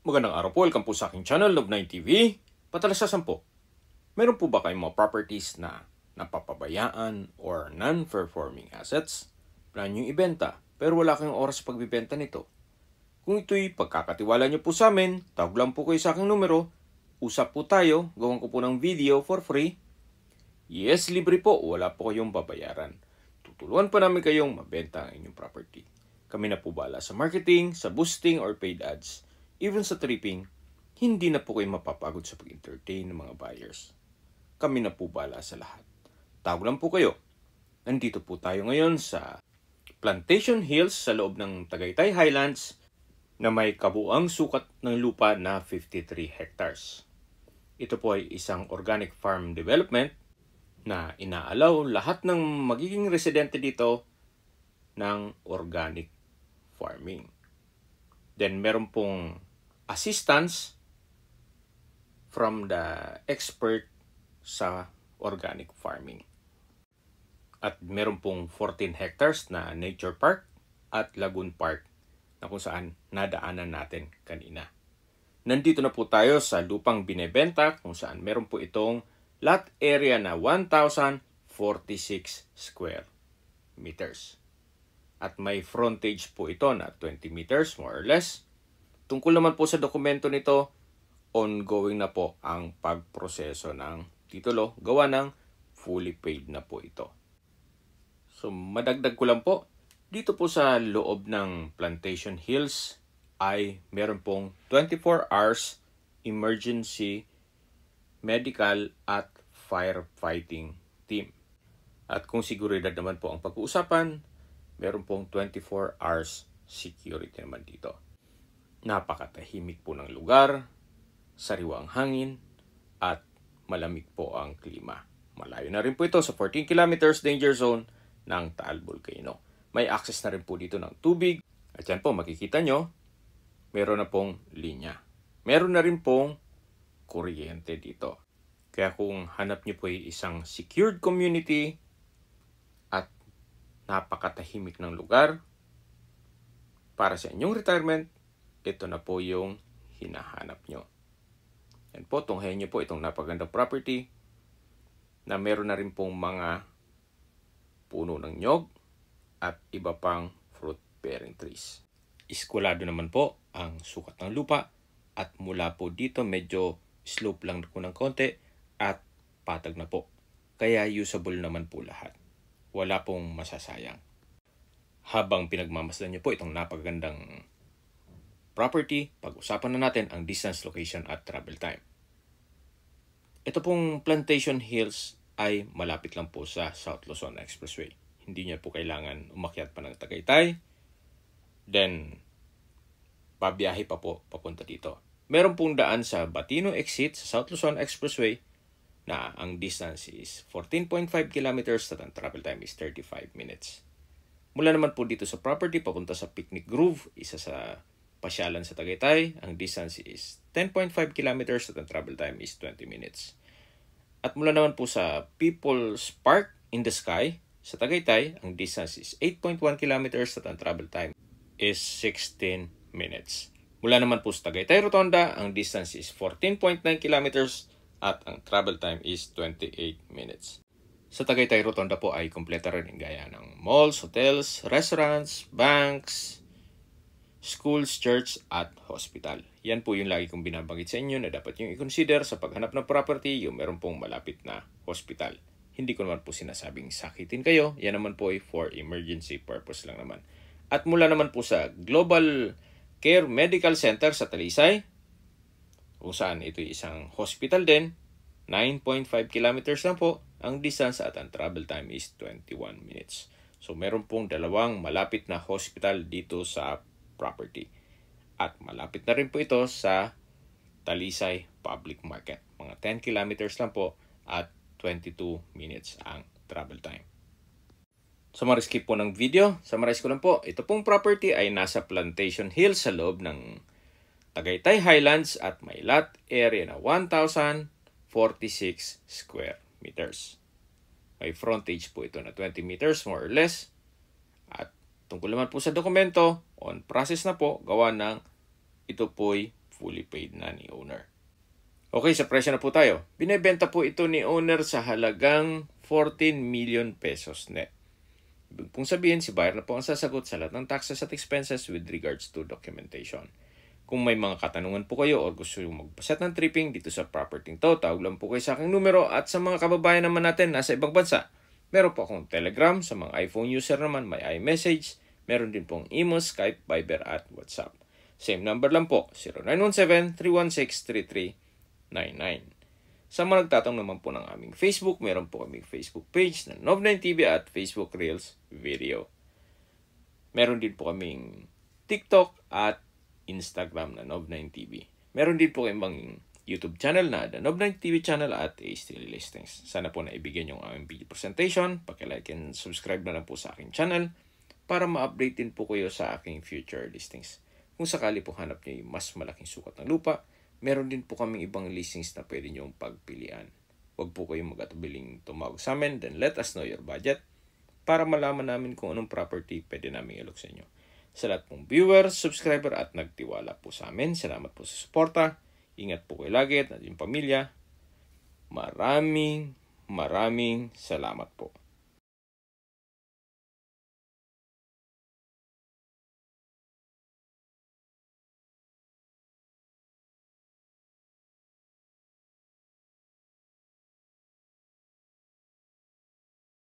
Magandang araw po, welcome po sa aking channel, Love9 TV. Patalasasan po, meron po ba kayong mga properties na napapabayaan or non-performing assets? Plan nyo ibenta, pero wala kayong oras sa pagbibenta nito. Kung ito'y pagkakatiwala nyo po sa amin, tawag lang po kayo sa aking numero, usap po tayo, gawin ko po ng video for free. Yes, libre po, wala po kayong babayaran. Tutulungan pa namin kayong mabenta ang inyong property. Kami na po bahala sa marketing, sa boosting or paid ads. Even sa tripping, hindi na po kayo mapapagod sa pag-entertain ng mga buyers. Kami na po bahala sa lahat. Tawag lang po kayo. Nandito po tayo ngayon sa Plantation Hills sa loob ng Tagaytay Highlands na may kabuang sukat ng lupa na 53 hectares. Ito po ay isang organic farm development na inaalaw lahat ng magiging residente dito ng organic farming. Then meron pong assistance from the expert sa organic farming. At meron pong 14 hectares na nature park at lagoon park na kung saan nadaanan natin kanina. Nandito na po tayo sa lupang binebenta kung saan meron po itong lot area na 1,046 square meters. At may frontage po ito na 20 meters more or less. Tungkol naman po sa dokumento nito, ongoing na po ang pagproseso ng titulo, gawa ng fully paid na po ito. So madagdag ko lang po, dito po sa loob ng Plantation Hills ay meron pong 24 hours emergency medical at firefighting team. At kung seguridad naman po ang pag-uusapan, meron pong 24 hours security naman dito. Napakatahimik po ng lugar, sariwa ang hangin, at malamig po ang klima. Malayo na rin po ito sa 14 kilometers danger zone ng Taal Volcano. May access na rin po dito ng tubig. At yan po, makikita nyo, meron na pong linya. Meron na rin pong kuryente dito. Kaya kung hanap nyo po ay isang secured community at napakatahimik ng lugar para sa inyong retirement, ito na po yung hinahanap nyo. Yan po, tunghayan nyo po itong napagandang property na meron na rin pong mga puno ng nyog at iba pang fruit-bearing trees. Iskulado naman po ang sukat ng lupa at mula po dito medyo slope lang po ng konti at patag na po. Kaya usable naman po lahat. Wala pong masasayang. Habang pinagmamasdan nyo po itong napagandang property, pag-usapan na natin ang distance, location at travel time. Ito pong Plantation Hills ay malapit lang po sa South Luzon Expressway. Hindi niya po kailangan umakyat pa ng Tagaytay. Then, pabiyahe pa po papunta dito. Meron pong daan sa Batino exit sa South Luzon Expressway na ang distance is 14.5 kilometers at ang travel time is 35 minutes. Mula naman po dito sa property papunta sa Picnic Grove, isa sa pasyalan sa Tagaytay, ang distance is 10.5 kilometers at ang travel time is 20 minutes. At mula naman po sa People's Park in the Sky sa Tagaytay, ang distance is 8.1 kilometers at ang travel time is 16 minutes. Mula naman po sa Tagaytay Rotonda, ang distance is 14.9 kilometers at ang travel time is 28 minutes. Sa Tagaytay Rotonda po ay kumpleto rin gaya ng malls, hotels, restaurants, banks, schools, church, at hospital. Yan po yung lagi kong binabanggit sa inyo na dapat yung i-consider sa paghanap ng property, yung meron pong malapit na hospital. Hindi ko naman po sinasabing sakitin kayo. Yan naman po ay for emergency purpose lang naman. At mula naman po sa Global Care Medical Center sa Talisay, kung saan ito ay isang hospital din, 9.5 kilometers lang po ang distance at ang travel time is 21 minutes. So meron pong dalawang malapit na hospital dito sa property. At malapit na rin po ito sa Talisay Public Market. Mga 10 kilometers lang po at 22 minutes ang travel time. Summarize po ng video. Summarize ko lang po. Ito pong property ay nasa Plantation Hills sa loob ng Tagaytay Highlands at may lot area na 1,046 square meters. May frontage po ito na 20 meters more or less. At tungkol naman po sa dokumento, on process na po, gawa ng ito po'y fully paid na ni owner. Okay, sa presyo na po tayo. Binebenta po ito ni owner sa halagang 14 million pesos net. Ibig pong sabihin, si buyer na po ang sasagot sa lahat ng taxes at expenses with regards to documentation. Kung may mga katanungan po kayo o gusto nyo magpaset ng tripping dito sa property to, tawag lang po kayo sa aking numero. At sa mga kababayan naman natin nasa ibang bansa, meron po akong Telegram. Sa mga iPhone user naman, may iMessage. Meron din pong email, Skype, Viber at WhatsApp. Same number lang po, 0917-316-3399. Sa mga nagtatanong naman po ng aming Facebook, meron po kaming Facebook page na Nov9TV at Facebook Reels Video. Meron din po kaming TikTok at Instagram na Nov9TV. Meron din po kaming YouTube channel na The Nov9TV channel at Ace Daily Listings. Sana po naibigyan yung aming video presentation. Paki-like and subscribe na lang po sa aking channel para ma-update din po kayo sa aking future listings. Kung sakali po hanap niyo yung mas malaking sukat ng lupa, meron din po kaming ibang listings na pwede niyong pagpilian. Huwag po kayong mag-atubiling tumawag sa amin, then let us know your budget para malaman namin kung anong property pwede namin ilok sa inyo. Sa lahat pong viewers, subscriber at nagtiwala po sa amin, salamat po sa suporta. Ingat po kayo lagi at yung pamilya. Maraming salamat po.